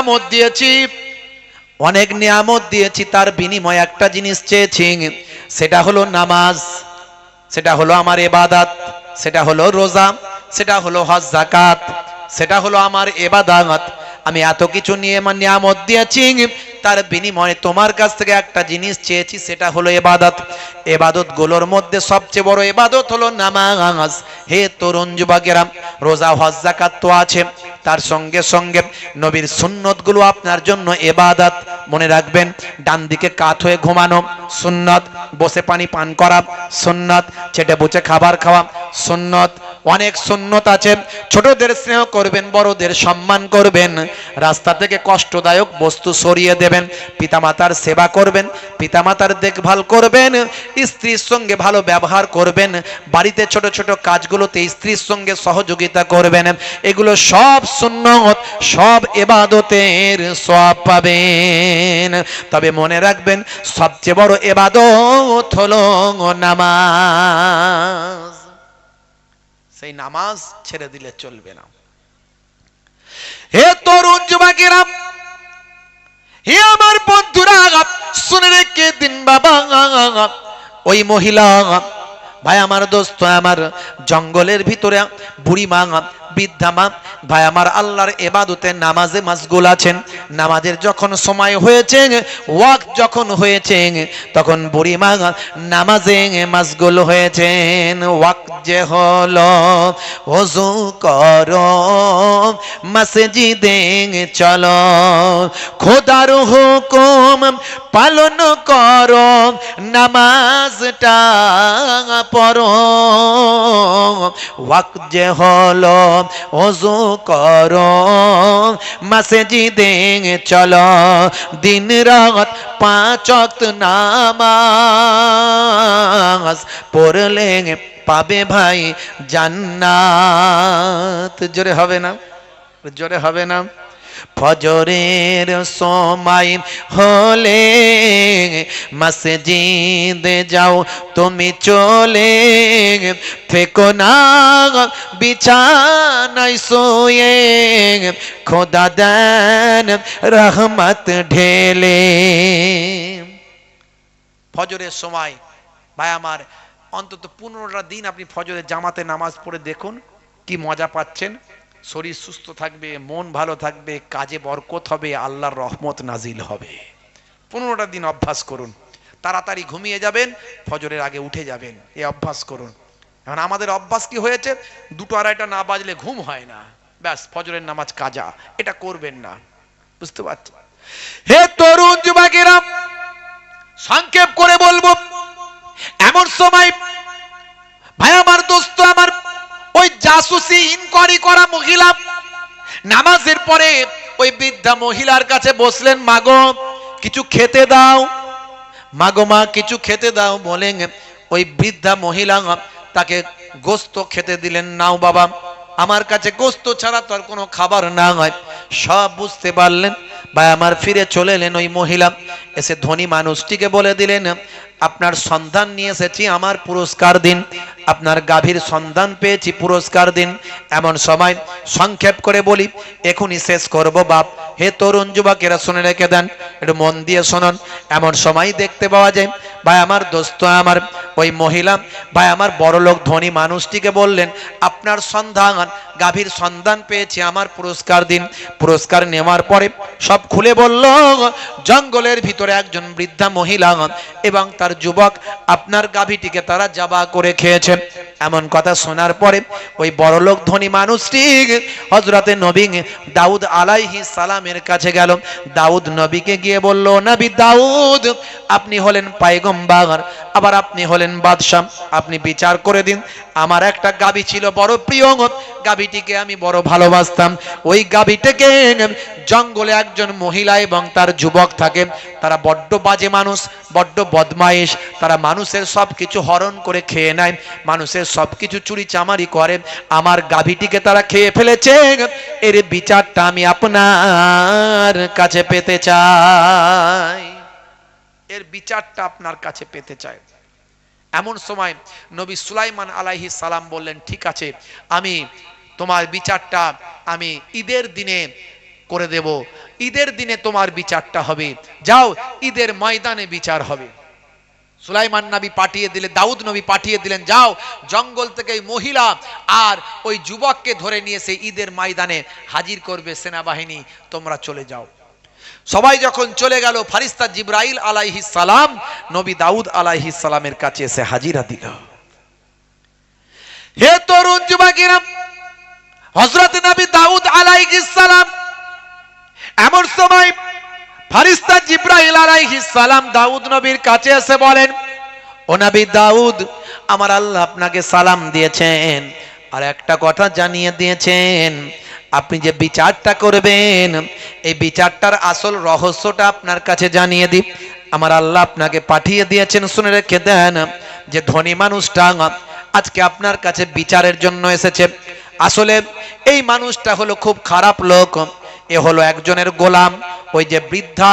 নিয়ামত দিয়েছি, অনেক নিয়ামত দিয়েছি, তার বিনিময়ে একটা জিনিস চেয়েছি, সেটা হলো নামাজ, সেটা হলো আমার ইবাদত, সেটা হলো রোজা, সেটা হলো হজ যাকাত, সেটা হলো আমার ইবাদত। আমি এত কিছু নিয়ামত দিয়েছি, তার বিনিময়ে তোমার কাছ থেকে একটা জিনিস চেয়েছি, সেটা হলো ইবাদত। ইবাদত গুলোর মধ্যে সবচেয়ে বড় ইবাদত হলো নামাজ। হে তরুণ যুবকেরা, রোজা হজ যাকাত তো আছে, তার সঙ্গে সঙ্গে নবীর সুন্নত গুলো আপনার জন্য ইবাদত। মনে রাখবেন, ডান দিকে কাত হয়ে ঘুমানো সুন্নত, বসে পানি পান করা সুন্নত, চেটে বুচে খাবার খাওয়া সুন্নত, অনেক সুন্নত আছে। ছোটদের স্নেহ করবেন, বড়দের সম্মান করবেন, রাস্তা থেকে কষ্টদায়ক বস্তু সরিয়ে দেবেন, পিতামাতার সেবা করবেন, পিতামাতার দেখভাল করবেন, স্ত্রীর সঙ্গে ভালো ব্যবহার করবেন, বাড়িতে ছোট ছোট কাজগুলোতে স্ত্রীর সঙ্গে সহযোগিতা করবেন। এগুলো সব সুন্নত, সব ইবাদতের সওয়াব পাবেন। তবে মনে রাখবেন, সবচেয়ে বড় ইবাদত হলো নামাজ। সেই নামাজ ছেড়ে দিলে চলবে না। হে তরুণ যুবকেরা, হে আমার বন্ধুরা, শুনে রেখে দিন বাবা, ওই মহিলা ভাই আমার, দোস্ত আমার, জঙ্গলের ভিতরে বুড়ি মা, বৃদ্ধা মা, ভাই আমার, আল্লাহর ইবাদতে নামাজে মাশগুল আছেন। নামাজের যখন সময় হয়েছে, ওয়াক্ত যখন হয়েছে, তখন বুড়ি মা নামাজে মাশগুল হয়েছেন। ওয়াক্ত যে হলো, ওযু করো, মসজিদে চলো, খোদার হুকুম পালন করো, নামাজটা পড়ো। ওয়াক্ত যে হলো, ওযু করো, মসজিদে চলো, দিন রাত 5 ওয়াক্ত নামাজ পড়লে পাবে ভাই জান্নাত। জোরে হবে না? জোরে হবে না? ফজরের সময় হলে মসজিদে যাও তুমি চলে, থেকো না বিছানায় শুয়ে, খোদা দেন রহমত ঢেলে। ফজরের সময় ভাই আমার, অন্তত 15টা দিন আপনি ফজরের জামাতে নামাজ পড়ে দেখুন, কি মজা পাচ্ছেন। শরীর সুস্থ থাকবে, মন ভালো থাকবে, কাজে বরকত হবে, আল্লাহর রহমত নাজিল হবে। 15টা দিন অভ্যাস করুন। তাড়াতাড়ি ঘুমিয়ে যাবেন, ফজরের আগে উঠে যাবেন, এই অভ্যাস করুন। এখন আমাদের অভ্যাস কি হয়েছে, 2টো 2:30 না বাজলে ঘুম হয় না, ব্যাস ফজরের নামাজ কাজা। এটা করবেন না, বুঝতে পারছেন? হে তরুণ যুবকেরা, সংক্ষেপ করে বলবো, এমন সময় ভাই আমার, দোস্ত আমার, ওই জাসুসি ইনকোয়ারি করা মহিলা নামাজের পরে ওই বৃদ্ধা মহিলার কাছে বসলেন, মাগো কিছু খেতে দাও, মাগো মা কিছু খেতে দাও বলেন। ওই বৃদ্ধা মহিলা তাকে গোস্ত খেতে দিলেন। নাও বাবা, আমার কাছে গোস্ত ছাড়া তো আর কোনো খাবার না হয়। সব বুঝতে পারলেন ভাই আমার, ফিরে চলে এলেন ওই মহিলা, এসে ধনী মানুষটিকে বলে দিলেন, আপনার সন্ধান নিয়ে এসেছি, আমার পুরস্কার দিন। আপনার গাভীর সন্ধান পেয়েছি, পুরস্কার দিন। এমন সময় সংক্ষেপ করে বলি, এখনই শেষ করব বাপ। হে তরুণ যুবকেরা, শুনে রেখে দেন, একটু মন দিয়ে শুনুন। এমন সময় দেখতে পাওয়া যায় ভাই আমার, দোস্ত আমার, ওই মহিলা ভাই আমার বড়লোক ধনী মানুষটিকে বললেন, আপনার সন্ধান, গাভীর সন্ধান পেয়েছি, আমার পুরস্কার দিন। পুরস্কার নেওয়ার পরে সব খুলে বলল, জঙ্গলের ভিতরে একজন বৃদ্ধা মহিলা এবং তার যুবক আপনার গাভীটিকে তারা জবা করে খেয়েছে। এমন কথা শোনার পরে ওই বড়লোক ধনী মানুষটি হযরতে নবী দাউদ আলাইহিস সালামের কাছে গেল। দাউদ নবীকে গিয়ে বলল, নবী দাউদ, আপনি হলেন পয়গম্বর, আবার আপনি হলেন বাদশা, আপনি বিচার করে দিন। আমার একটা গাভী ছিল বড় প্রিয়, গাভীটিকে আমি বড় ভালোবাসতাম। ওই গাভীটাকে জঙ্গলে একজন মহিলা এবং তার যুবক থাকে, তারা বড্ড বাজে মানুষ, বড্ড বদমাইশ। তারা মানুষের সব কিছু হরণ করে খেয়ে নেয়, মানুষের সব কিছু চুরি চামারি করে। আমার গাভীটিকে তারা খেয়ে ফেলেছে, এর বিচারটা আমি আপনার কাছে পেতে চাই, এর বিচারটা আপনার কাছে পেতে চাই। এমন সময় নবী সুলাইমান আলাইহিস সালাম বললেন, ঠিক আছে, আমি তোমার বিচারটা আমি ঈদের দিনে করে দেব। ঈদের দিনে তোমার বিচারটা হবে, যাও ঈদের ময়দানে বিচার হবে। সুলাইমান নবী পাঠিয়ে দিলেন, দাউদ নবী পাঠিয়ে দিলেন, যাও জঙ্গল থেকে এই মহিলা আর ওই যুবককে ধরে নিয়ে এসে ঈদের ময়দানে হাজির করবে সেনাবাহিনী, তোমরা চলে যাও। সবাই যখন চলে গেল, ফারিস্তা জিবরাইল আলাইহিস সালাম নবী দাউদ আলাইহিস সালামের কাছে এসে হাজিরা দিল। হে তরুণ যুবকেরা, হযরত নবী দাউদ আলাইহিস সালাম, এমন সময় ফারিস্তা জিবরাইল আলাইহিস সালাম দাউদ নবীর কাছে এসে বলেন, ও নবী দাউদ, আমার আল্লাহ আপনাকে সালাম দিয়েছেন আর একটা কথা জানিয়ে দিয়েছেন, আপনি যে বিচারটা করবেন এই বিচারটার আসল রহস্যটা আপনার কাছে জানিয়ে দিই। আমার আল্লাহ আপনাকে পাঠিয়ে দিয়েছেন, শুনে রেখে দেন, যে ধনী মানুষটা আজকে আপনার কাছে বিচারের জন্য এসেছে। আসলে এই মানুষটা হলো খুব খারাপ লোক, এ হলো একজনের গোলাম, ওই যে বৃদ্ধা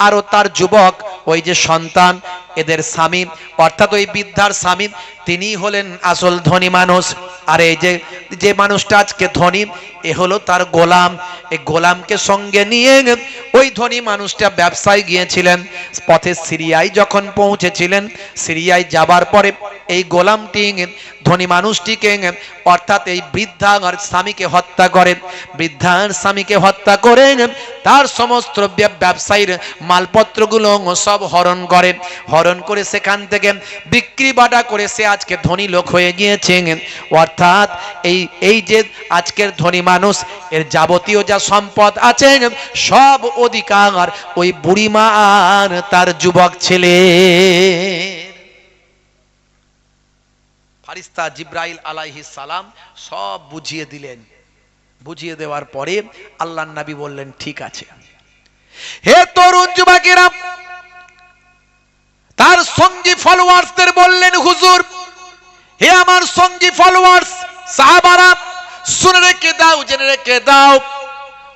আরো তার যুবক, ওই যে সন্তান, এদের স্বামী অর্থাৎ ওই বৃদ্ধার স্বামী, তিনি হলেন আসল ধনী মানুষ। আর এই যে মানুষটা আজকে ধনী, এ হলো তার গোলাম। এই গোলামকে সঙ্গে নিয়ে ওই ধনী মানুষটা ব্যবসায় গিয়েছিলেন। পথে সিরিয়ায় যখন পৌঁছেছিলেন, সিরিয়ায় যাবার পরে এই গোলামটি ধনী মানুষটিকে অর্থাৎ এই বৃদ্ধার স্বামীকে হত্যা করেন। বৃদ্ধার স্বামীকে হত্যা করে তার সমস্ত ব্যবসায়ীর মালপত্রগুলো সব হরণ করে, হরণ করে সেখান থেকে বিক্রি বাটা করে সে আজকে ধনী লোক হয়ে গিয়েছে। অর্থাৎ এই যে আজকের ধনী মানুষ, এর যাবতীয় যা সম্পদ আছে সব অধিকার ওই বুড়িমা আর তার যুবক ছেলে। ফারিস্তা জিবরাইল আলাইহিস সালাম সব বুঝিয়ে দিলেন। বুঝিয়ে দেওয়ার পরে আল্লাহর নবী বললেন, ঠিক আছে। হে তরুণ যুবকেরা, তার সঙ্গী ফলোয়ার্সদের বললেন, হুজুর, হে আমার সঙ্গী ফলোয়ার্স সাহাবারা, শুনে রেখে দাও, জেনে রেখে দাও,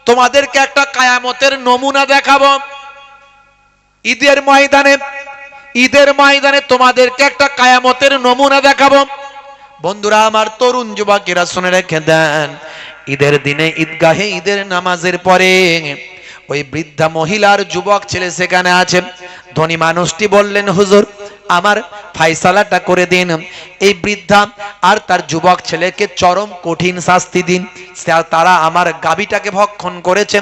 তোমাদেরকে একটা কিয়ামতের নমুনা দেখাবো। ঈদের ময়দানে তোমাদেরকে একটা কিয়ামতের নমুনা দেখাবো। বন্ধুরা আমার, তরুণ যুবকেরা শুনে রেখে দেন, ঈদের দিনে ঈদগাহে ঈদের নামাজের পরে ওই বৃদ্ধা মহিলার যুবক ছেলে সেখানে আছে। ধনী মানুষটি বললেন, হুজুর, আমার ফায়সালাটা করে দিন, এই বৃদ্ধা আর তার যুবক ছেলেকে চরম কঠিন শাস্তি দিন। তারা আমার গাভীটাকে ভক্ষণ করেছে,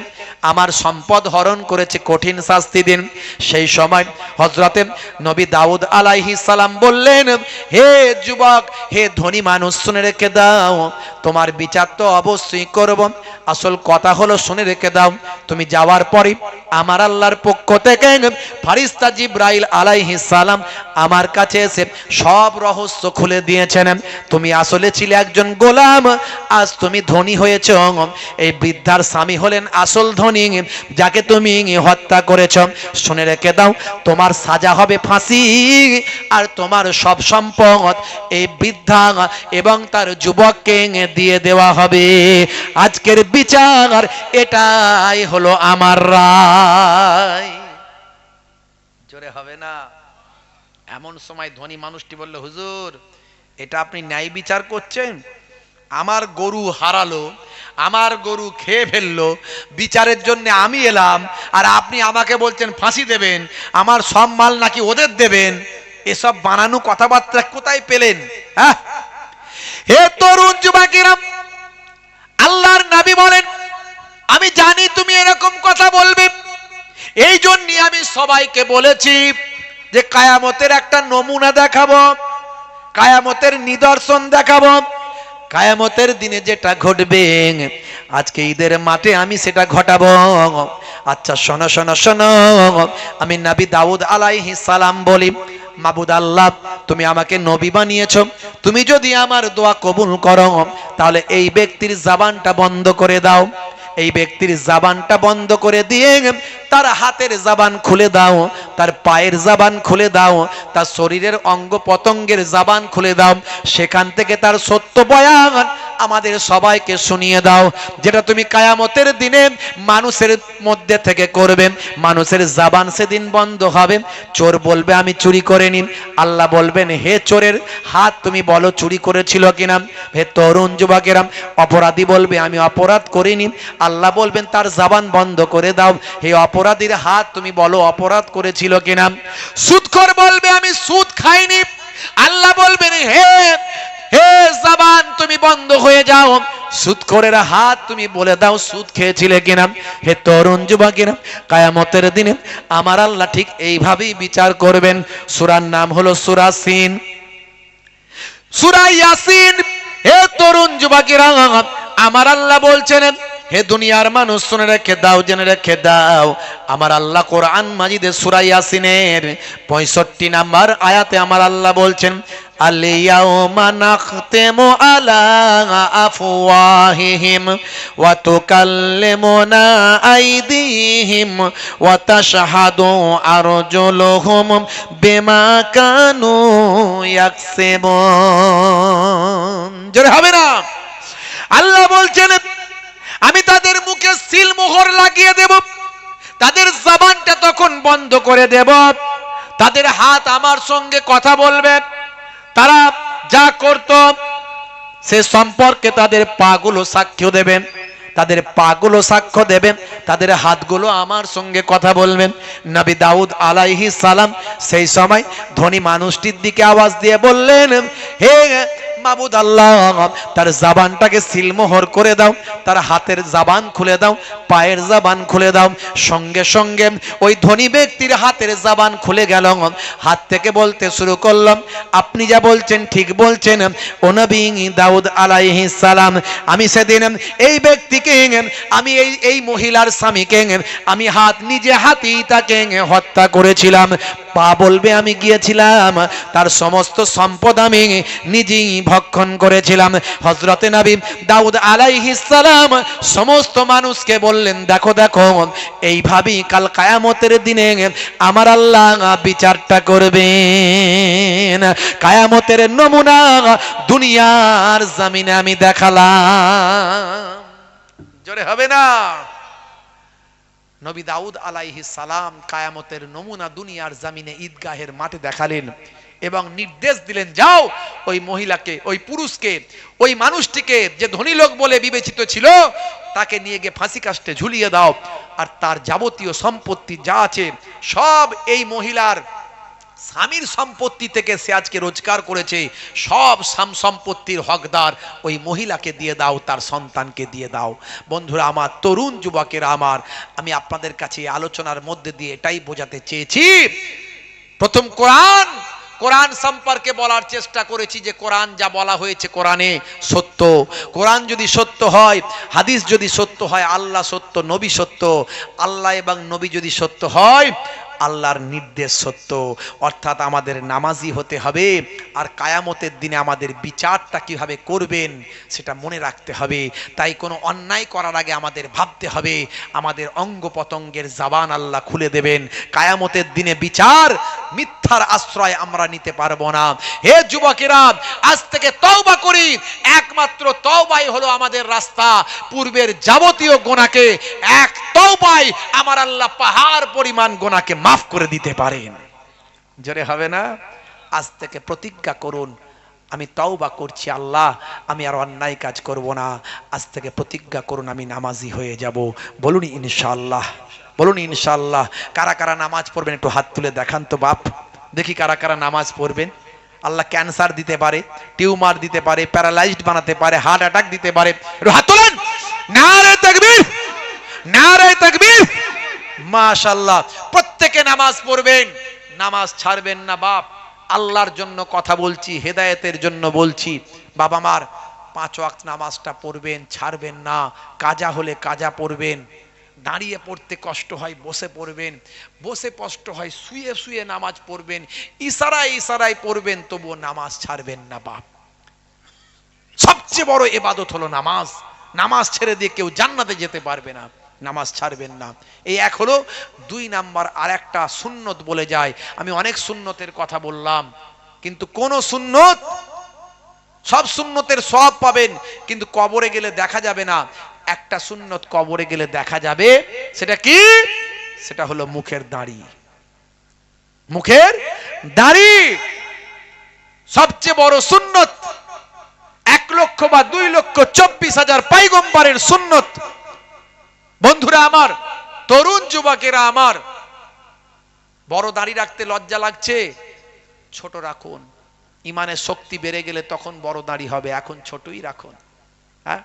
আমার সম্পদ হরণ করেছে, কঠিন শাস্তি দিন। সেই সময় হযরতে নবী দাউদ আলাইহিস সালাম বললেন, হে যুবক, হে ধনী মানুষ, শুনে রেখে দাও, তোমার বিচার তো অবশ্যই করব। আসল কথা হলো, শুনে রেখে দাও, তুমি যাওয়ার পরে আমার আল্লাহর পক্ষ থেকে ফারিস্তা জিবরাইল আলাইহিস সালাম আমার কাছে এসে সব রহস্য খুলে দিয়েছেন। তুমি আসলে ছিলে একজন গোলাম, আজ তুমি ধনী হয়েছ। এই বৃদ্ধার স্বামী হলেন আসল ধনী, যাকে তুমি হত্যা করেছ। শুনে রেখে দাও, তোমার সাজা হবে ফাঁসি, আর তোমার সব সম্পদ এই বৃদ্ধা এবং তার যুবককে দিয়ে দেওয়া হবে। আজকের বিচার এটাই হলো আমার রায়। জোরে হবে না? এমন সময় ধনী মানুষটি বলল, হুজুর, এটা আপনি ন্যায় বিচার করছেন? আমার গরু হারালো, আমার গরু খেয়ে ফেললো, বিচারের জন্য আমি এলাম, আর আপনি আমাকে বলছেন ফাঁসি দেবেন, আমার সব মাল নাকি ওদের দেবেন। এসব বানানো কথাবার্তা কোথায় পেলেন? হ্যাঁ, হে তরুণ যুবকেরা, আল্লাহর নবী বলেন, আমি জানি তুমি এরকম কথা বলবে, এই জন্য আমি সবাইকে বলেছি যে কিয়ামতের একটা নমুনা দেখাবো, কিয়ামতের নিদর্শন দেখাবো। কিয়ামতের দিনে যেটা ঘটবে আজকে ঈদের মাঠে আমি সেটা ঘটাবো। আচ্ছা শোনো শোনো শোনো, আমি নবী দাউদ আলাইহিস সালাম বলি, মাবুদ আল্লাহ, তুমি আমাকে নবী বানিয়েছো, তুমি যদি আমার দোয়া কবুল করো তাহলে এই ব্যক্তির জবানটা বন্ধ করে দাও, এই ব্যক্তির জবানটা বন্ধ করে দিয়ে তার হাতের জবান খুলে দাও, তার পায়ের জবান খুলে দাও, তার শরীরের অঙ্গ পতঙ্গের জবান খুলে দাও, সেখান থেকে তার সত্য বয়ান আমাদের সবাইকে শুনিয়ে দাও, যেটা তুমি কিয়ামতের দিনে মানুষের মধ্যে থেকে করবে, মানুষের জবান সেদিন বন্ধ হবে। চোর বলবে আমি চুরি করিনি, আল্লাহ বলবেন হে চোরের হাত তুমি বলো চুরি করেছিল কিনা। হে তরুণ যুবকেরা, অপরাধী বলবে আমি অপরাধ করিনি, আল্লাহ বলবেন তার জবান বন্ধ করে দাও। হে অপরাধীর হাত তুমি বলো অপরাধ করেছিল কিনা। সুদখোর বলবে আমি সুদ খাইনি, আল্লাহ বলবেন হে হে জবান তুমি বন্ধ হয়ে যাও, সুদখোরের হাত তুমি বলে দাও সুদ খেয়েছিলে কিনা। হে তরুণ যুবকেরা, কিয়ামতের দিনে আমার আল্লাহ ঠিক এইভাবেই বিচার করবেন। সূরার নাম হলো সূরা সিন, সূরা ইয়াসিন। হে তরুণ যুবকেরা, আমার আল্লাহ বলছেন হে দুনিয়ার মানুষ শুনে রেখে দাও, জেনে রেখে দাও, আমার আল্লাহ কোরআন মাজিদে সূরা ইয়াসিনের 65 নাম্বার আয়াতে আমার আল্লাহ বলছেন আল-ইয়াওমা নাখতিমু আলা আফওয়াহিহিম ওয়া তুকাল্লিমুনা আইদিহিম ওয়া তাশহাদু আরজুলুহুম বিমা কানু ইয়াকসিবুন। জোরে হবে না? আল্লাহ বলছেন আমি তাদের মুখে সিল মোহর লাগিয়ে দেব, তাদের জবানটা তখন বন্ধ করে দেব, তাদের হাত আমার সঙ্গে কথা বলবে, তারা যা করত সে সম্পর্কে তাদের পাগুলো সাক্ষ্য দেবেন, তাদের পাগুলো সাক্ষ্য দেবেন, তাদের হাতগুলো আমার সঙ্গে কথা বলবেন। নবী দাউদ আলাইহিস সালাম সেই সময় ধনী মানুষটির দিকে আওয়াজ দিয়ে বললেন হে মাবুদ আল্লাহ, তার জবানটাকে সিলমোহর করে দাও, তার হাতের জবান খুলে দাও, পায়ের জবান খুলে দাও। সঙ্গে সঙ্গে ওই ধনী ব্যক্তির হাতের জবান খুলে গেল, হাত থেকে বলতে শুরু করলাম আপনি যা বলছেন ঠিক বলছেন ও নবী দাউদ আলাইহিস সালাম, আমি সেদিন এই ব্যক্তিকে আমি এই মহিলার স্বামীকে আমি নিজে হাতেই তাকে হত্যা করেছিলাম। পা বলবে আমি গিয়েছিলাম তার সমস্ত সম্পদ আমি নিজেই ভক্ষণ করেছিলাম। হযরতে নবী দাউদ আলাইহিস সালাম সমস্ত মানুষকে বললেন দেখো দেখো এইভাবেই কাল কিয়ামতের দিনে আমার আল্লাহ বিচারটা করবেন। কিয়ামতের নমুনা দুনিয়ার জমিনে আমি দেখালাম। জোরে হবে না? নবী দাউদ আলাইহিস সালাম কিয়ামতের নমুনা দুনিয়ার জমিনে ঈদগাহের মাঠে দেখালেন এবং নির্দেশ দিলেন যাও ওই মহিলাকে, ওই পুরুষকে, ওই মানুষটিকে যে ধনী লোক বলে বিবেচিত ছিল তাকে নিয়ে গিয়ে ফাঁসি কাস্টে ঝুলিয়ে দাও, আর তার যাবতীয় সম্পত্তি যা আছে সব এই মহিলার স্বামীর সম্পত্তি থেকে সে আজকে রোজগার করেছে, সব সম্পত্তির হকদার ওই মহিলাকে দিয়ে দাও, তার সন্তানকে দিয়ে দাও। বন্ধুরা আমার, তরুণ যুবকেরা আমার, আমি আপনাদের কাছে আলোচনার মধ্যে দিয়ে এটাই বোঝাতে চেয়েছি, প্রথম কোরআন সম্পর্কে বলার চেষ্টা করেছি যে কোরআন যা বলা হয়েছে কোরআনে সত্য। কোরআন যদি সত্য হয়, হাদিস যদি সত্য হয়, আল্লাহ সত্য, নবী সত্য, আল্লাহ এবং নবী যদি সত্য হয়, আল্লাহর নির্দেশ সত্য। অর্থাৎ আমাদের নামাজি হতে হবে, আর কিয়ামতের দিনে আমাদের বিচারটা কিভাবে করবেন সেটা মনে রাখতে হবে। তাই কোনো অন্যায় করার আগে আমাদের ভাবতে হবে, আমাদের অঙ্গ পতঙ্গের জবান আল্লাহ খুলে দেবেন। কিয়ামতের দিনে বিচার মিথ্যার আশ্রয় আমরা নিতে পারবো না। হে যুবকেরা, আজ থেকে তওবা করি, একমাত্র তওবাই হলো আমাদের রাস্তা। পূর্বের যাবতীয় গুনাহকে এক তওবায় আমার আল্লাহ পাহাড় পরিমাণ গুনাহকে মাফ করে দিতে পারেন। জোরে হবে না? আজ থেকে প্রতিজ্ঞা করুন আমি তওবা করছি, আল্লাহ আমি আর অন্যায় কাজ করব না। আজ থেকে প্রতিজ্ঞা করুন আমি নামাজি হয়ে যাব। বলুন ইনশাআল্লাহ, বলুন ইনশাআল্লাহ। কারা কারা নামাজ পড়বেন একটু হাত তুলে দেখান তো বাপ, দেখি কারা কারা নামাজ পড়বেন। আল্লাহ ক্যান্সার দিতে পারে, টিউমার দিতে পারে, প্যারালাইজড বানাতে পারে, হার্ট অ্যাটাক দিতে পারে। একটু হাত তোলেন। নারে তাকবীর, নারে তাকবীর। মাশাআল্লাহ। প্রত্যেকে নামাজ পড়বেন, নামাজ ছাড়বেন না বাপ। আল্লাহর জন্য কথা বলছি, হেদায়েতের জন্য বলছি। বাবা মার 5 ওয়াক্ত নামাজটা পড়বেন, ছাড়বেন না। কাজা হলে কাজা পড়বেন, দাঁড়িয়ে পড়তে কষ্ট হয় বসে পড়বেন, বসে কষ্ট হয় শুয়ে শুয়ে নামাজ পড়বেন, ইশারায় ইশারায় পড়বেন, তবুও নামাজ ছাড়বেন না বাপ। সবচেয়ে বড় ইবাদত হলো নামাজ। নামাজ ছেড়ে দিয়ে কেউ জান্নাতে যেতে পারবে না। নামাজ ছাড়বেন না। এই এক হলো। 2 নাম্বার আর একটা সুন্নত বলে যায়। আমি অনেক সুন্নতের কথা বললাম, কিন্তু কোন সুন্নত সব সুন্নতের সওয়াব পাবেন, কিন্তু কবরে গেলে দেখা যাবে না। একটা সুন্নত কবরে গেলে দেখা যাবে, সেটা কি? সেটা হলো মুখের দাড়ি। মুখের দাড়ি সবচেয়ে বড় সুন্নত। 1 লক্ষ বা 2,24,000 পয়গম্বরের সুন্নত। বন্ধুরা আমার, তরুণ যুবকেরা আমার, বড় দাড়ি রাখতে লজ্জা লাগছে, ছোট রাখুন। ইমানের শক্তি বেড়ে গেলে তখন বড় দাড়ি হবে, এখন ছোটই রাখুন। হ্যাঁ,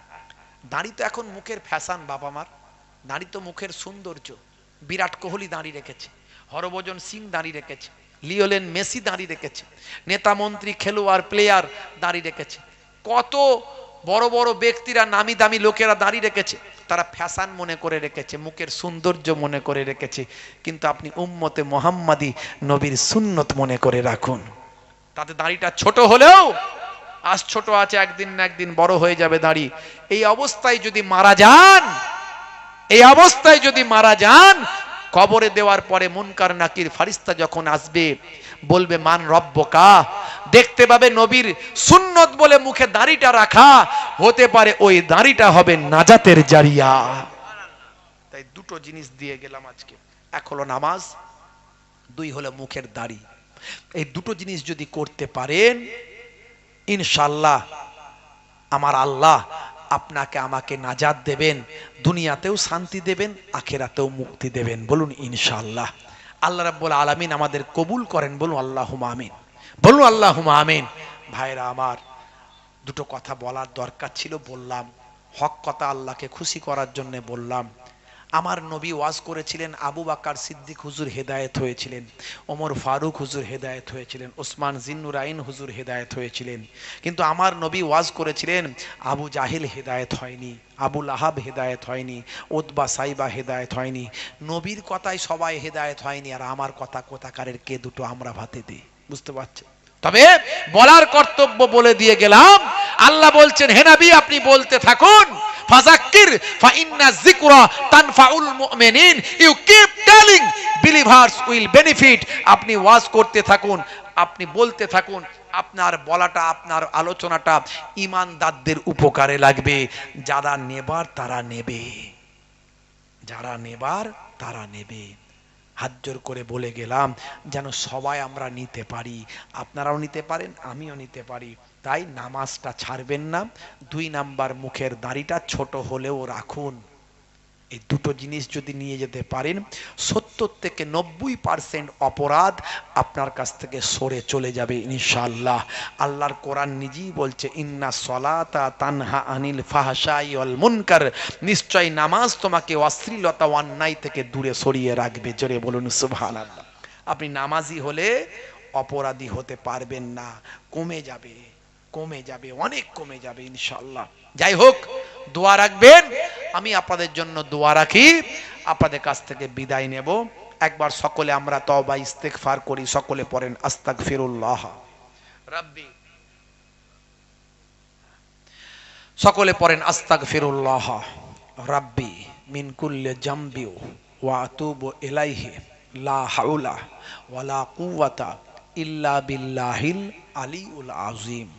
দাড়ি তো এখন মুখের ফ্যাশন বাবা আমার, দাড়ি তো মুখের সৌন্দর্য। বিরাট কোহলি দাড়ি রেখেছে, হরভজন সিং দাড়ি রেখেছে, লিওনেল মেসি দাড়ি রেখেছে, নেতা মন্ত্রী খেলোয়াড় প্লেয়ার দাড়ি রেখেছে, কত বড় বড় ব্যক্তিরা নামি দামি লোকেরা দাড়ি রেখেছে। তারা ফ্যাশন মনে করে রেখেছে, মুখের সৌন্দর্য মনে করে রেখেছে। কিন্তু আপনি উম্মতে মুহাম্মাদি নবীর সুন্নত মনে করে রাখুন। তাতে দাড়িটা ছোট হলেও আজ ছোট আছে, একদিন না একদিন বড় হয়ে যাবে দাড়ি। এই অবস্থায় যদি মারা যান, এই অবস্থায় যদি মারা যান, কবরে দেওয়ার পরে মুনকার নাকির ফারিস্তা যখন আসবে, বলবে মান রব্বকা, দেখতে পাবে নবীর সুন্নত বলে মুখে দাড়িটা রাখা, হতে পারে ওই দাড়িটা হবে নাজাতের জারিয়া। তাই দুটো জিনিস দিয়ে গেলাম আজকে, 1 হলো নামাজ, 2 হলো মুখের দাড়ি। এই দুটো জিনিস যদি করতে পারেন, ইনশাআল্লাহ আমার আল্লাহ আপনাকে আমাকে নাজাত দেবেন, দুনিয়াতেও শান্তি দেবেন, আখিরাতেও মুক্তি দেবেন। বলুন ইনশাআল্লাহ। আল্লাহ রাব্বুল আলামিন আমাদের কবুল করেন, বলুন আল্লাহুম্মা আমিন, বলুন আল্লাহুম্মা আমিন। ভাইরা আমার, দুটো কথা বলার দরকার ছিল, বললাম। হক কথা, আল্লাহকে খুশি করার জন্য বললাম। আমার নবী ওয়াজ করেছিলেন, আবু বকর সিদ্দিক হুজুর হেদায়েত হয়েছিলেন, ওমর ফারুক হুজুর হেদায়েত হয়েছিলেন, ওসমান জিন্নুরাইন হুজুর হেদায়েত হয়েছিলেন। কিন্তু আমার নবী ওয়াজ করেছিলেন, আবু জাহিল হেদায়েত হয়নি, আবু লাহাব হেদায়েত হয়নি, উতবা সাইবা হেদায়েত হয়নি। নবীর কথায় সবাই হেদায়েত হয়নি, আর আমার কথা কোথাকারের কে দুটো আমরা ভাতে দিই। বুঝতে পারছেন? তবে বলার কর্তব্য বলে দিয়ে গেলাম। আল্লাহ বলছেন, হে নবী আপনি বলতে থাকুন, ফাযাক্কির ফাইন্না যিকরা তানফাউল মুমিনিন, you keep telling, believers will benefit. আপনি ওয়াজ করতে থাকুন, আপনি বলতে থাকুন, আপনার বলাটা, আপনার আলোচনাটা ঈমানদারদের উপকারে লাগবে। যারা নেবার তারা নেবে, যারা নেবার তারা নেবে। হাত জোর করে বলে গেলাম, যেন সবাই আমরা নিতে পারি, আপনারাও নিতে পারেন, আমিও নিতে পারি। তাই নামাজটা ছাড়বেন না। 2 নাম্বার, মুখের দাড়িটা ছোট হলেও রাখুন। এই দুটো জিনিস যদি নিয়ে যেতে পারেন, 70 থেকে 90% অপরাধ আপনার কাছ থেকে সরে চলে যাবে ইনশাআল্লাহ। আল্লাহর কোরআন নিজেই বলছে, ইন্না সলাতা তানহা আনিল ফাহশাই ওয়াল মুনকার, নিশ্চয় নামাজ তোমাকে অশ্লীলতা ও অন্যায় থেকে দূরে সরিয়ে রাখবে। জোরে বলুন সুবহানাল্লাহ। আপনি নামাজি হলে অপরাধী হতে পারবেন না, কমে যাবে, কমে যাবে, অনেক কমে যাবে ইনশাআল্লাহ। যাই হোক, দোয়া রাখবেন, আমি আপনাদের জন্য দোয়া রাখি। আপনাদের কাছ থেকে বিদায় নেব। একবার সকলে আমরা তওবা ইস্তেগফার করি। সকলে পড়েন, আস্তাগফিরুল্লাহ রাব্বি। সকলে পড়েন, আস্তাগফিরুল্লাহ রাব্বি মিন কুল্লি জামবি ওয়া আতুবু ইলাইহি, লা হাওলা ওয়ালা কুওয়াতা ইল্লা বিল্লাহিল আলিউল আযীম।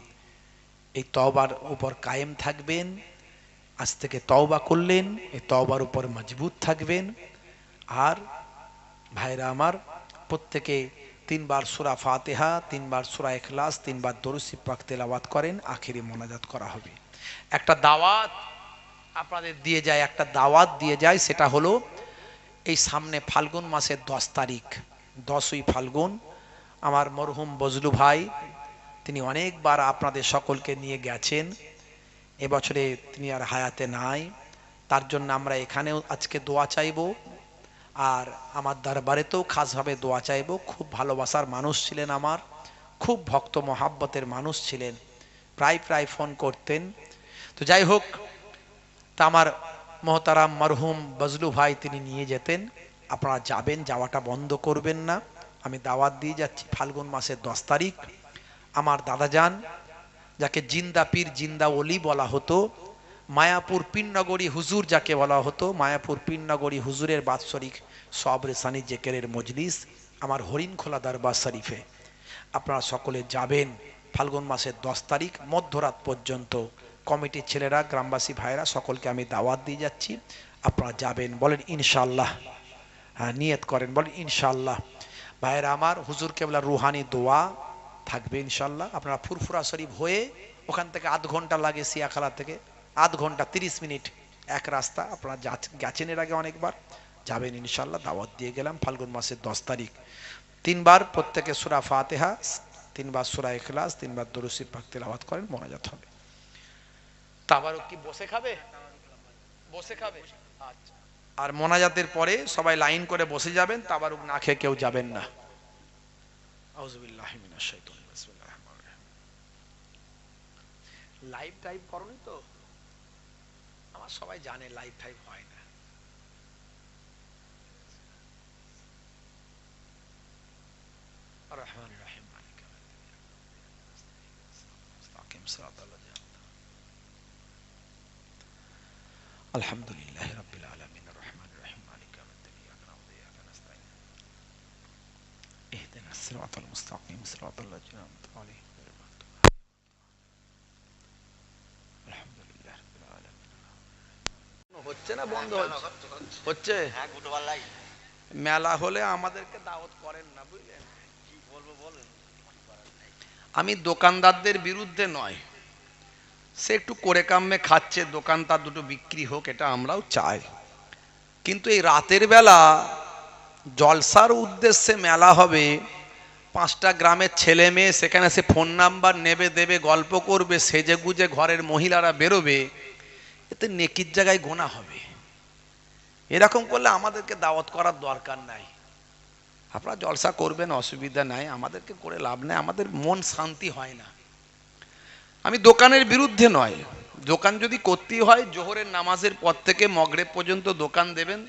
এই তওবার উপর কায়েম থাকবেন। আজ থেকে তওবা করলেন, এই তওবার উপর মজবুত থাকবেন। আর ভাইরা আমার, প্রত্যেকে 3 বার সূরা ফাতিহা, 3 বার সূরা ইখলাস, 3 বার দরুদ শরীফ পাক তেলাওয়াত করেন, আখেরি মোনাজাত করা হবে। একটা দাওয়াত আপনাদের দিয়ে যায়, একটা দাওয়াত দিয়ে যায়, সেটা হলো এই সামনে ফাল্গুন মাসের 10 তারিখ, 10ই ফাল্গুন, আমার মরহুম বজলু ভাই, তিনি অনেকবার আপনাদের সকলকে নিয়ে গেছেন। এবছরে তিনি আর হায়াতে নাই, তার জন্য আমরা এখানেও আজকে দোয়া চাইব, আর আমার দরবারেতেও খাসভাবে দোয়া চাইব। খুব ভালোবাসার মানুষ ছিলেন, আমার খুব ভক্ত মহাব্বতের মানুষ ছিলেন, প্রায় প্রায় ফোন করতেন। তো যাই হোক, তা আমার মহতারাম মরহুম বজলু ভাই তিনি নিয়ে যেতেন। আপনারা যাবেন, যাওয়াটা বন্ধ করবেন না। আমি দাওয়াত দিয়ে যাচ্ছি, ফাল্গুন মাসের 10 তারিখ আমার দাদাজান, যাকে জিন্দা পীর জিন্দা ওলি বলা হতো, মায়াপুর পীরনগরী হুজুর যাকে বলা হতো, মায়াপুর পীরনগরী হুজুরের বাৎসরিক সবরে সানি জেকেরের মজলিস আমার হরিণখোলা দরবার শরীফে। আপনারা সকলে যাবেন, ফাল্গুন মাসের 10 তারিখ মধ্যরাত পর্যন্ত কমিটির ছেলেরা, গ্রামবাসী ভাইরা সকলকে আমি দাওয়াত দিয়ে যাচ্ছি। আপনারা যাবেন, বলেন ইনশাআল্লাহ। হ্যাঁ, নিয়ত করেন, বলেন ইনশাআল্লাহ। ভাইরা আমার, হুজুর কেবলার রুহানি দোয়া থাকবে ইনশাআল্লাহ। আপনারা ফুরফুরা শরীফ হয়ে ওখান থেকে আধ ঘন্টা লাগে, সিয়াখালা থেকে আধ ঘন্টা 30 মিনিট এক রাস্তা। আপনারা গেছেন এর আগে অনেকবার, যাবেন ইনশাআল্লাহ। দাওয়াত দিয়ে গেলাম। ফাল্গুন মাসের 10 তারিখ 3 বার প্রত্যেকে সূরা ফাতিহা, 3 বার সূরা ইখলাস, 3 বার দরুদ শরীফ পাক তেলাওয়াত করেন, মোনাজাত হবে। তাবারুক কি বসে খাবে? বসে খাবে, আচ্ছা। আর মোনাজাতের পরে সবাই লাইন করে বসে যাবেন, তাবারুক না খেয়ে কেউ যাবেন না। আউযুবিল্লাহি মিনাশ শাইতানির বিসমিল্লাহির রহমানির রহিম। লাইভ টাইপ করনি তো? আমার সবাই জানে লাইভ টাইপ হয় না। রহমানির রহিম, মালিক মুস্তাকিম সিরাতাল লাযিনা আলহামদুলিল্লাহি রাব্বিল আলামিন রহমানির রহিম মালিক ইয়াউমিদ্দিন ইয়াকা না'বুদু ওয়া ইয়াকা নাস্তাঈন ইহদিনাস সিরাতাল মুস্তাকিম সিরাতাল লাযিনা আন'আমতা আলাইহিম গায়রিল মাগদুবি আলহামদুলিল্লাহি রাব্বিল আলামিন। হচ্ছে না বন্ধ হচ্ছে? হচ্ছে। হ্যাঁ, গুটবার লাগে। মেলা হলে আমাদেরকে দাওয়াত করেন না, বুঝলেন? কি বলবো বলেন। আমি দোকানদারদের বিরুদ্ধে নয়, সে একটু করে কামে খাচ্ছে, দোকান তার দুটো বিক্রি হোক, এটা আমরাও চাই। কিন্তু এই রাতের বেলা জলসার উদ্দেশ্যে মেলা হবে, 5টা গ্রামের ছেলে মেয়ে সেখানে সে ফোন নাম্বার নেবে, দেবে, গল্প করবে, সেজে গুজে ঘরের মহিলারা বেরোবে, এতে নেকির জায়গায় গোনা হবে। এরকম করলে আমাদেরকে দাওয়াত করার দরকার নাই। আপনারা জলসা করবেন, অসুবিধা নাই, আমাদেরকে করে লাভ নেই, আমাদের মন শান্তি হয় না। আমি দোকানের বিরুদ্ধে নয়, দোকান যদি করতেই হয় জোহরের নামাজের পর থেকে মগরিব পর্যন্ত দোকান দেবেন,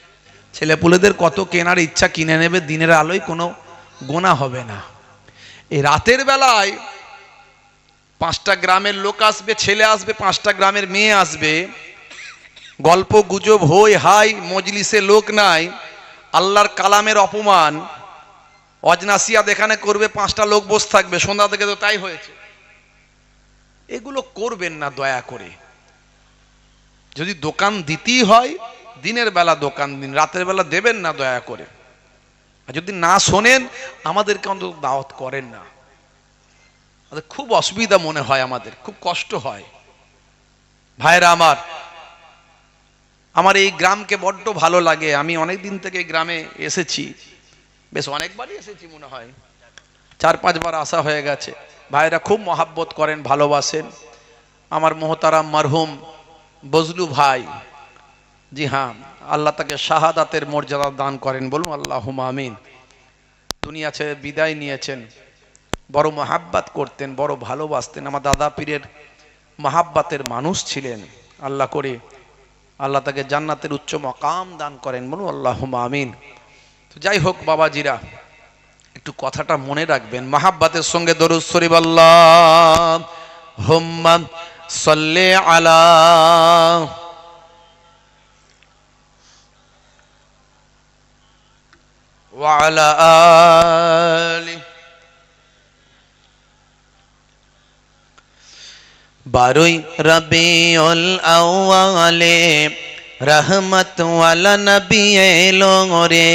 ছেলেপুলেদের কত কেনার ইচ্ছা কিনে নেবে, দিনের আলোয় কোনো গোনা হবে না। এই রাতের বেলায় 5টা গ্রামের লোক আসবে, ছেলে আসবে, 5টা গ্রামের মেয়ে আসবে, গল্প গুজব হই হাই, মজলিসে লোক নাই, আল্লাহর কালামের অপমান অজনাসিয়াত এখানে করবে, 5টা লোক বসে থাকবে, সন্ধ্যা থেকে তো তাই হয়েছে। এগুলো করবেন না দয়া করে। যদি দোকান দিতেই হয় দিনের বেলা দোকান দিন, রাতের বেলা দেবেন না দয়া করে। আর যদি না শোনেন আমাদেরকে অন্তত দাওয়াত করেন না। খুব অসুবিধা মনে হয়, আমাদের খুব কষ্ট হয়। ভাইরা আমার, আমার এই গ্রামকে বড্ড ভালো লাগে। আমি অনেক দিন থেকে এই গ্রামে এসেছি, বেশ অনেকবারই এসেছি, মনে হয় 4-5 বার আসা হয়ে গেছে। ভাইরা খুব মহাব্বত করেন, ভালোবাসেন। আমার মোহতারাম মারহুম বজলু ভাই, জি হ্যাঁ, আল্লাহ তাকে শাহাদাতের মর্যাদা দান করেন, বলুন আল্লাহুম্মা আমিন। দুনিয়া ছেড়ে বিদায় নিয়েছেন, বড় মহাব্বত করতেন, বড় ভালোবাসতেন, আমার দাদা পীরের মহাব্বতের মানুষ ছিলেন। আল্লাহ করে আল্লাহ তাকে জান্নাতের উচ্চ মাকাম দান করেন, বলুন আল্লাহুম্মা আমিন। তো যাই হোক বাবাজিরা, একটু কথাটা মনে রাখবেন, মহাব্বতের সঙ্গে দরুদ শরীফ আল্লাহুম্মা সাল্লি আলা ওয়া আলা আলি। 12ই রবিউল আউয়ালে রহমত ওয়ালা নবী এলো রে,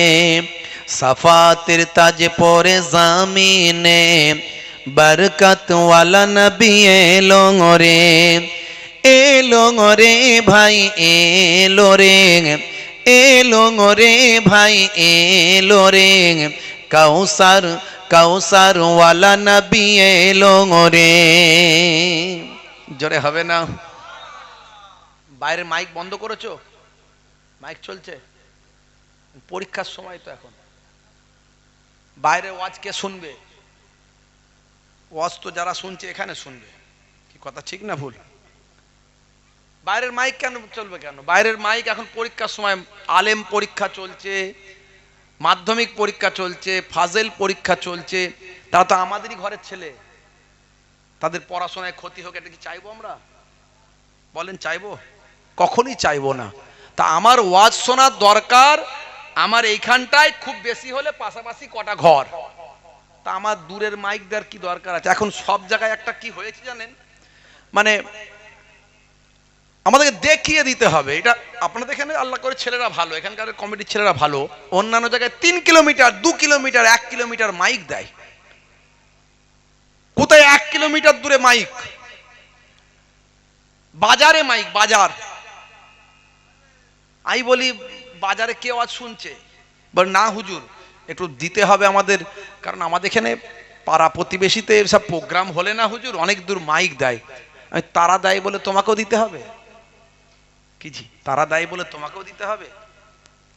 সাফাতের তাজ পরে জামিনে বরকত ওয়ালা নবী এলো রে। এলো রে ভাই এলো রে, এলো রে ভাই এলো রে, কাউসার কাউসার ওয়ালা নবী এলো রে। জোরে হবে না? বাইরের মাইক বন্ধ করেছো? মাইক চলছে? পরীক্ষার সময় তো এখন। বাইরে ওয়াজ কে শুনবে? ওয়াজ তো যারা শুনছে এখানে শুনবে। কি কথা ঠিক না ভুল? বাইরের মাইক কেন চলবে? কেন বাইরের মাইক? এখন পরীক্ষার সময়, আলেম পরীক্ষা চলছে, মাধ্যমিক পরীক্ষা চলছে, ফাজেল পরীক্ষা চলছে, তারা তো আমাদেরই ঘরের ছেলে, তাদের পড়াশোনায় ক্ষতি হোক, এটা কি চাইবো আমরা? বলেন চাইবো? কখনই চাইবো না। তা আমার ওয়াজ শোনার দরকার আমার এইখানটায়, খুব বেশি হলে পাশাপাশি কটা ঘর, তা আমার দূরের মাইক দেওয়ার কি দরকার আছে? এখন সব জায়গায় একটা কি হয়েছে জানেন, মানে আমাদেরকে দেখিয়ে দিতে হবে। এটা আপনাদের এখানে আল্লাহ করে ছেলেরা ভালো, এখানকার কমিটির ছেলেরা ভালো, অন্যান্য জায়গায় 3 কিলোমিটার 2 কিলোমিটার 1 কিলোমিটার মাইক দেয়। কোথায় 1 কিলোমিটার দূরে মাইক? বাজারে মাইক, বাজার। আমি বলি বাজারে কে আওয়াজ শুনছে? বল না হুজুর একটু দিতে হবে আমাদের, কারণ আমাদের এখানে পাড়া প্রতিবেশীতে সব প্রোগ্রাম হলে না হুজুর অনেক দূর মাইক দেয়। আমি তারা দেয় বলে তোমাকেও দিতে হবে? কি জি, তারা দেয় বলে তোমাকেও দিতে হবে?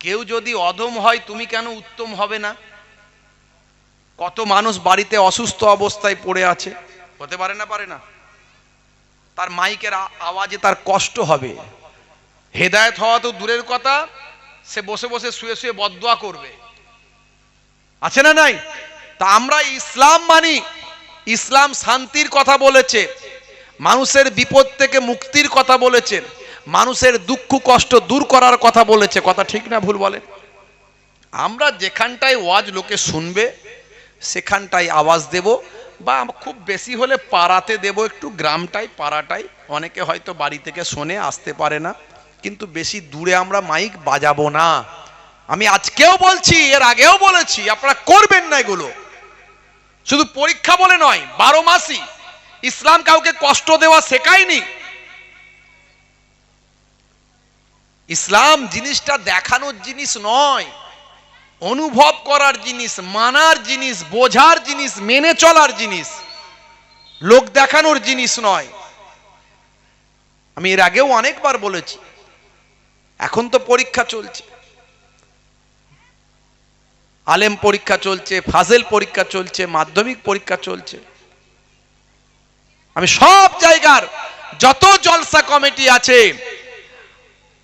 কেউ যদি অধম হয় তুমি কেন উত্তম হবে না? কত মানুষ বাড়িতে অসুস্থ অবস্থায় পড়ে আছে, হতে পারে না? পারে না? তার মাইকের আওয়াজে তার কষ্ট হবে। হেদায়েত হওয়া তো দূরের কথা, সে বসে বসে শুয়ে শুয়ে বদদোয়া করবে, আছে না নাই? তা আমরা ইসলাম মানি, ইসলাম শান্তির কথা বলেছে, মানুষের বিপদ থেকে মুক্তির কথা বলেছে, মানুষের দুঃখ কষ্ট দূর করার কথা বলেছে। কথা ঠিক না ভুল বলেন? আমরা যেখানটায় ওয়াজ লোকে শুনবে সেখানটায় আওয়াজ দেব, বা খুব বেশি হলে পাড়াতে দেব, একটু গ্রামটাই পাড়াটাই। অনেকে হয়তো বাড়ি থেকে শোনে, আসতে পারে না, কিন্তু বেশি দূরে আমরা মাইক বাজাবো না। আমি আজকেও বলছি, এর আগেও বলেছি, আপনারা করবেন না এগুলো। শুধু পরীক্ষা বলে নয়, 12 মাসই ইসলাম কাউকে কষ্ট দেওয়া শেখায়নি। ইসলাম জিনিসটা দেখানোর জিনিস নয়, অনুভব করার জিনিস, মানার জিনিস, বোঝার জিনিস, মেনে চলার জিনিস, লোক দেখানোর জিনিস নয়। আমি এর আগেও অনেকবার বলেছি। এখন তো পরীক্ষা চলছে, আলেম পরীক্ষা চলছে, ফাজেল পরীক্ষা চলছে, মাধ্যমিক পরীক্ষা চলছে। আমি সব জায়গার যত জলসা কমিটি আছে,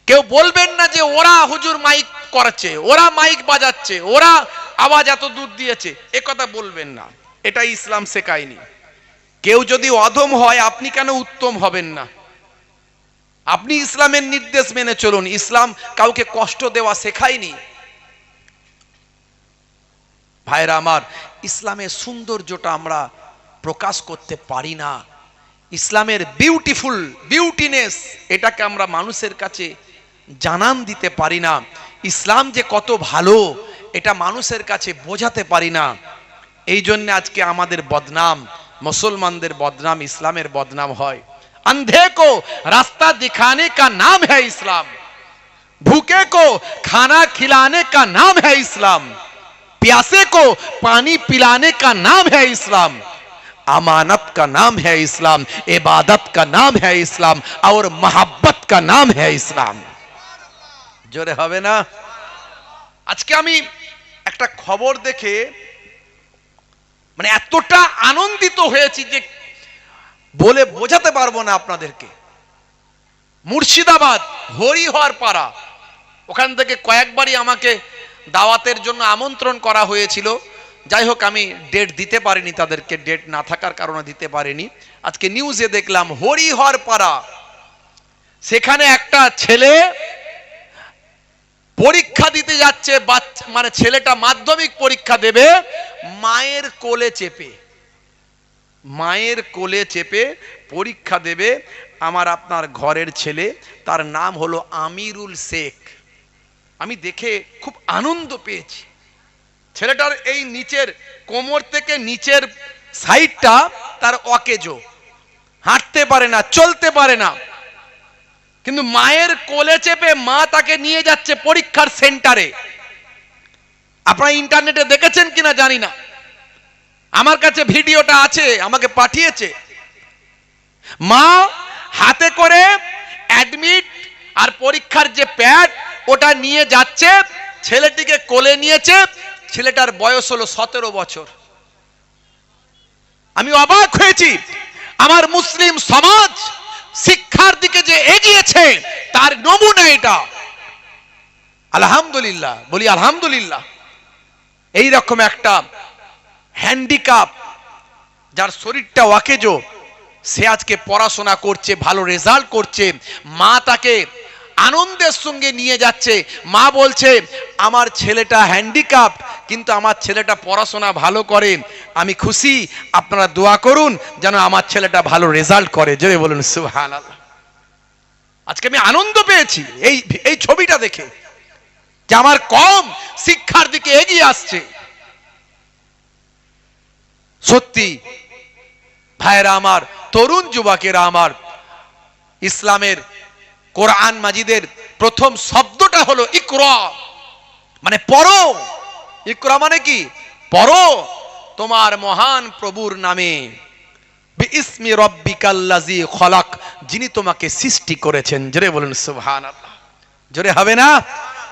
কেউ বলবেন না যে ওরা হুজুর মাইক করাচ্ছে, ওরা মাইক বাজাচ্ছে, ওরা আওয়াজ এত দূর দিয়েছে, এ কথা বলবেন না। এটা ইসলাম শেখায়নি। কেউ যদি অধম হয় আপনি কেন উত্তম হবেন না? আপনি ইসলামের নির্দেশ মেনে চলুন। ইসলাম কাউকে কষ্ট দেওয়া শেখায়নি। ভাইরা আমার, ইসলামের সৌন্দর্যটা আমরা প্রকাশ করতে পারি না। ইসলামের বিউটিনেস এটাকে আমরা মানুষের কাছে জানান দিতে পারি না। ইসলাম যে কত ভালো এটা মানুষের কাছে বোঝাতে পারি না। এই জন্য আজকে আমাদের বদনাম, মুসলমানদের বদনাম, ইসলামের বদনাম হয়। अंधे को रास्ता दिखाने का नाम है इस्लाम, भूखे को खाना खिलाने का नाम है इस्लाम, प्यासे को पानी पिलाने का नाम है इस्लाम, अमानत का नाम है इस्लाम, इबादत का नाम है इस्लाम, और मोहब्बत का नाम है इस्लाम। जोरे হবে না? আজকে আমি একটা খবর দেখে মানে এতটা আনন্দিত হয়েছি যে বলে বোঝাতে পারবো না আপনাদেরকে। মুর্শিদাবাদ হরিহর পাড়া, ওখান থেকে কয়েকবারই আমাকে দাওয়াতের জন্য আমন্ত্রণ করা হয়েছিল। যাই হোক আমি ডেট দিতে পারিনি, তাদেরকে ডেট না থাকার কারণে দিতে পারিনি। আজকে নিউজে দেখলাম হরিহর পাড়া, সেখানে একটা ছেলে পরীক্ষা দিতে যাচ্ছে, মানে ছেলেটা মাধ্যমিক পরীক্ষা দেবে, মায়ের কোলে চেপে, মায়ের কোলে চেপে পরীক্ষা দেবে। আমার আপনার ঘরের ছেলে, তার নাম হলো আমিরুল শেখ। আমি দেখে খুব আনন্দ পেয়েছি। ছেলেটার এই নিচের কোমর থেকে নিচের সাইডটা তার অকেজো, হাঁটতে পারে না, চলতে পারে না, কিন্তু মায়ের কোলে চেপে মা তাকে নিয়ে যাচ্ছে পরীক্ষার সেন্টারে। আপনারা ইন্টারনেটে দেখেছেন কিনা জানি না, আমার কাছে ভিডিওটা আছে, আমাকে পাঠিয়েছে। মা হাতে করে অ্যাডমিট আর পরীক্ষার যে প্যাড ওটা নিয়ে যাচ্ছে, ছেলেটিকে কোলে নিয়েছে। ছেলেটার বয়স হলো 17 বছর। আমি অবাক হয়েছি, আমার মুসলিম সমাজ শিক্ষার দিকে যে এগিয়েছে তার নমুনা এটা। আলহামদুলিল্লাহ, বলি আলহামদুলিল্লাহ। এই রকম একটা হ্যান্ডিক্যাপ, যার শরীরটা অকেজো, সে আজকে পড়াশোনা করছে, ভালো রেজাল্ট করছে। মা তাকে আনন্দের সঙ্গে নিয়ে যাচ্ছে। মা বলছে আমার ছেলেটা হ্যান্ডিক্যাপ, কিন্তু আমার ছেলেটা পড়াশোনা ভালো করে, আমি খুশি, আপনারা দোয়া করুন যেন আমার ছেলেটা ভালো রেজাল্ট করে। জোরে বলুন সুবহানাল্লাহ। আজকে আমি আনন্দ পেয়েছি এই ছবিটা দেখে যে আমার কম শিক্ষার দিকে এগিয়ে আসছে। সত্যি ভাইরা আমার, তরুণ যুবকেরা আমার, ইসলামের কোরআন মাজিদের প্রথম শব্দটা হলো ইকরা, মানে পড়ো। ইকরা মানে কি? পড়ো তোমার মহান প্রভুর নামে, বিইসমি রাব্বিকাল্লাযী খলাক, যিনি তোমাকে সৃষ্টি করেছেন। জোরে বলুন সুবহানাল্লাহ। জোরে হবে না?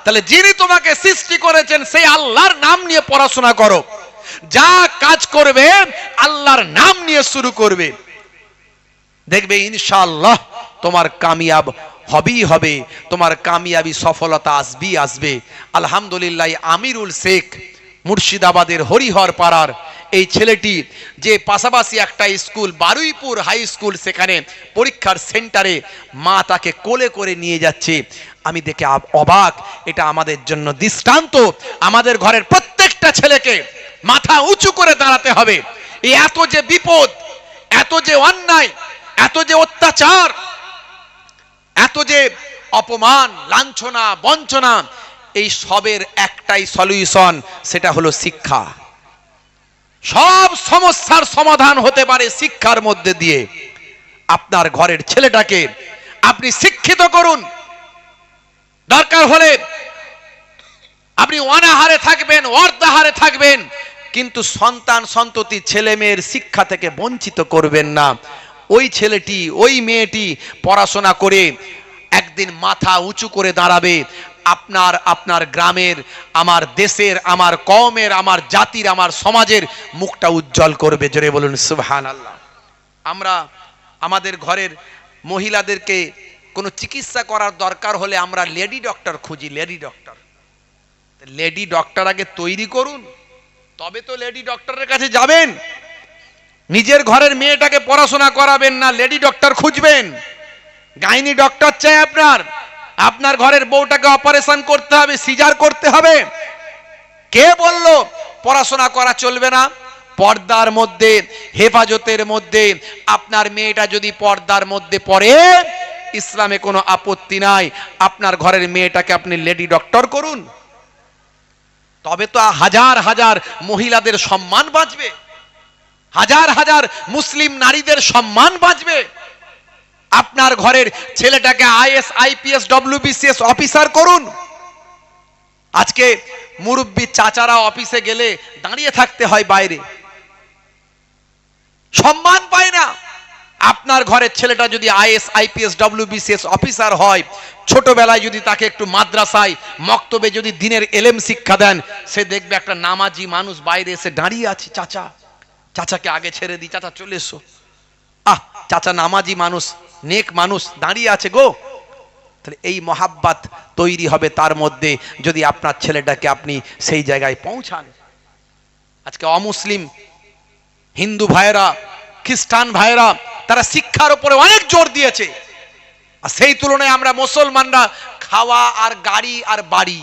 তাহলে যিনি তোমাকে সৃষ্টি করেছেন সেই আল্লাহর নাম নিয়ে পড়াশোনা করো। যা কাজ করবে আল্লাহর নাম নিয়ে শুরু করবে, দেখবে ইনশাআল্লাহ তোমার কামিয়াব হবেই হবে, তোমার কামিয়াবি সফলতা আসবেই আসবে। আলহামদুলিল্লাহ, আমিরুল শেখ মুর্শিদাবাদের হরিহর পাড়ার এই ছেলেটি, যে পাশাপাশি একটা স্কুল বারুইপুর হাই স্কুল, সেখানে পরীক্ষার সেন্টারে মা তাকে কোলে করে নিয়ে যাচ্ছে, আমি দেখে অবাক। এটা আমাদের জন্য দৃষ্টান্ত। আমাদের ঘরের প্রত্যেকটা ছেলেকে মাথা উঁচু করে দাঁড়াতে হবে। এত যে বিপদ, এত যে অন্যায়, এত যে অত্যাচার, এত যে অপমান, লাঞ্ছনা, বঞ্চনা, এই সবের একটাই সলিউশন, সেটা হলো শিক্ষা। সব সমস্যার সমাধান হতে পারে শিক্ষার মধ্যে দিয়ে। আপনার ঘরের ছেলেটাকে আপনি শিক্ষিত করুন। দরকার হলে আপনি অনাহারে থাকবেন, অর্ধাহারে থাকবেন, কিন্তু সন্তান সন্ততি ছেলে মেয়ের শিক্ষা থেকে বঞ্চিত করবেন না। ওই ছেলেটি, ওই মেয়েটি পড়াশোনা করে একদিন মাথা উঁচু করে দাঁড়াবে। আপনার গ্রামের, আমার দেশের, আমার কওমের, আমার জাতির, আমার সমাজের মুখটা উজ্জ্বল করবে। জোরে বলুন সুবহানাল্লাহ। আমরা আমাদের ঘরের মহিলাদেরকে কোনো চিকিৎসা করার দরকার হলে আমরা লেডি ডক্টর খুঁজি। লেডি ডক্টর আগে তৈরি করুন, তবে তো লেডি ডক্টরের কাছে যাবেন। নিজের ঘরের মেয়েটাকে পড়াশোনা করাবেন না, লেডি ডক্টর খুঁজবেন। গাইনি ডক্টর চাই আপনার ঘরের বউটাকে অপারেশন করতে হবে, সিজার করতে হবে। কে বলল পড়াশোনা করা চলবে না? পর্দার মধ্যে, হেফাজতের মধ্যে আপনার মেয়েটা যদি পর্দার মধ্যে পড়ে, ইসলামে কোনো আপত্তি নাই। আপনার ঘরের মেয়েটাকে আপনি লেডি ডক্টর করুন, তবে তো হাজার হাজার মহিলাদের সম্মান বাঁচবে, হাজার হাজার মুসলিম নারীদের সম্মান বাঁচবে। আপনার ঘরের ছেলেটাকে আইএস, আইপিএস, ডব্লিউবিসিএস অফিসার করুন। আজকে মুরব্বী চাচারা অফিসে গেলে দাঁড়িয়ে থাকতে হয় বাইরে, সম্মান পায় না। আপনার ঘরের ছেলেটা যদি আইএস, আইপিএস, ডব্লিউবিসিএস অফিসার হয়, ছোটবেলায় যদি তাকে একটু মাদ্রাসায়, মক্তবে যদি দিনের এলেম শিক্ষা দেন, সে দেখবে একটা নামাজি মানুষ বাইরে এসে দাঁড়িয়ে আছে। চাচাকে আগে ছেড়ে দিই, চাচা চলে এসো। চাচা নামাজি মানুষ, নেক মানুষ, দাঁড়িয়ে আছে গো। তাহলে এই মহাব্বত তৈরি হবে তার মধ্যে, যদি আপনার ছেলেটাকে আপনি সেই জায়গায় পৌঁছান। আজকে অমুসলিম হিন্দু ভাইরা, খ্রিস্টান ভাইরা, তারা শিক্ষার উপরে অনেক জোর দিয়েছে, আর সেই তুলনায় আমরা মুসলমানরা খাওয়া আর গাড়ি আর বাড়ি,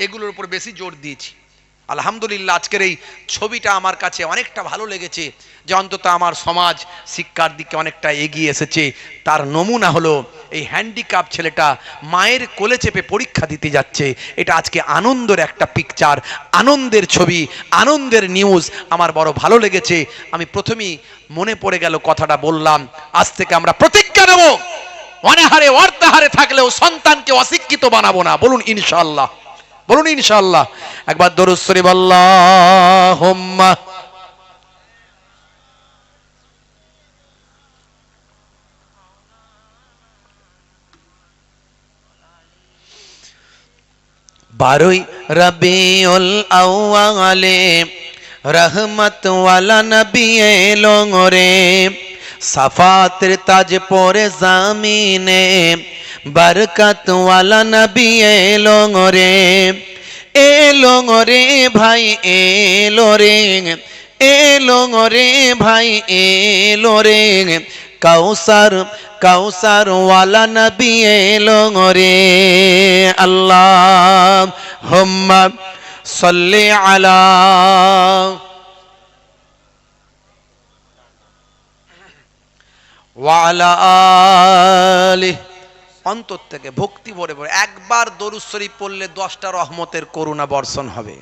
এগুলোর উপর বেশি জোর দিয়েছি। আলহামদুলিল্লাহ, আজকের এই ছবিটা আমার কাছে অনেকটা ভালো লেগেছে, যে অন্তত আমার সমাজ শিক্ষার দিকে অনেকটা এগিয়ে এসেছে। তার নমুনা হলো এই হ্যান্ডিক্যাপ ছেলেটা মায়ের কোলে চেপে পরীক্ষা দিতে যাচ্ছে। এটা আজকে আনন্দের একটা পিকচার, আনন্দের ছবি, আনন্দের নিউজ। আমার বড় ভালো লেগেছে। আমি প্রথমেই মনে পড়ে গেল, কথাটা বললাম, আজ থেকে আমরা প্রতিজ্ঞা নেব, অনাহারে অর্ধাহারে থাকলেও সন্তানকে অশিক্ষিত বানাবো না। বলুন ইনশাআল্লাহ, বলুন ইনশাআল্লাহ। একবার দরুদ শরীফ আল্লাহুম্মা। বারোই রবিউল আউয়ালে রহমত ওয়ালা নবী এলো রে, সাফাতের তাজ পরে জামিনে বরকত ওয়ালা নবী এলো রে। এলো রে ভাই এলো রে, এলো রে ভাই এলো রে, কাউসার কাউসার ওয়ালা নবী এলো রে আল্লাহুম্মা সাল্লি আলা ওয়া আলা আলিহি। অন্তর থেকে ভক্তি ভরে ভরে একবার দরুদ শরীফ পড়লে 10টা রহমতের করুণা বর্ষণ হবে।